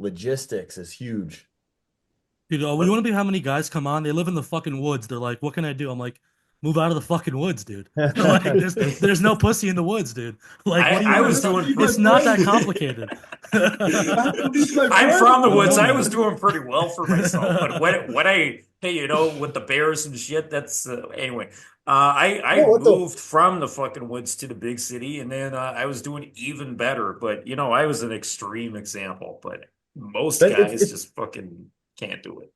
logistics is huge. Dude, we want to be how many guys come on. They live in the fucking woods. They're like, "What can I do?" I'm like, "Move out of the fucking woods, dude." Like, there's no pussy in the woods, dude. Like, what do you I want me was to tell? doing It's not that complicated. I have to leave my I'm friend. from the woods. I was No. doing pretty well for myself. But when I hey, with the bears and shit, that's anyway. I No, what the moved from the fucking woods to the big city, and then I was doing even better. But I was an extreme example. But most that guys just fucking can't do it.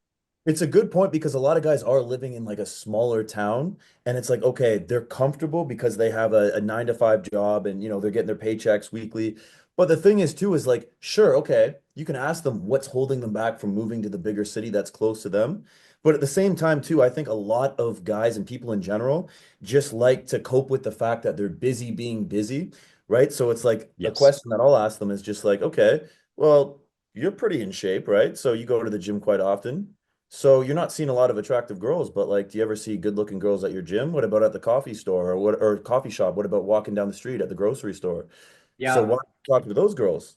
it's a good point because a lot of guys are living in like a smaller town and it's like, okay, they're comfortable because they have a 9 to 5 job and they're getting their paychecks weekly. But the thing is too is like, sure, okay, you can ask them what's holding them back from moving to the bigger city that's close to them. But at the same time too, I think a lot of guys and people in general just like to cope with the fact that they're busy being busy, right? So it's like a Yes. question that I'll ask them is just like, okay, well, you're pretty in shape, right? So you go to the gym quite often. So you're not seeing a lot of attractive girls, but like, do you ever see good-looking girls at your gym? What about at the coffee store or coffee shop? What about walking down the street at the grocery store? So why Yeah. don't you talk to those girls,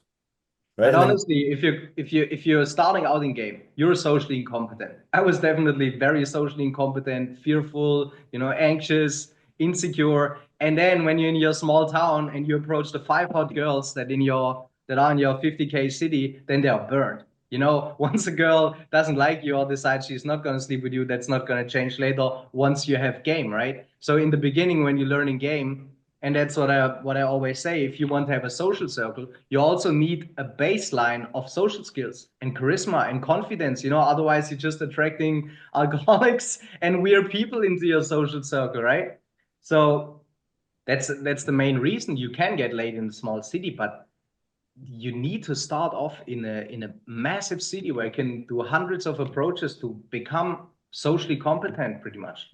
right? But And then honestly, if you're starting out in game, you're socially incompetent. I was definitely very socially incompetent, fearful, anxious, insecure. And then when you're in your small town and you approach the five hot girls that are in your 50K city, then they are burned. Once a girl doesn't like you or decides she's not going to sleep with you, that's not going to change later once you have game, right? So in the beginning, when you learn in game, and that's what I always say. If you want to have a social circle, you also need a baseline of social skills and charisma and confidence. Otherwise you're just attracting alcoholics and weird people into your social circle, right? So that's the main reason you can get laid in a small city, but you need to start off in a massive city where you can do hundreds of approaches to become socially competent, pretty much.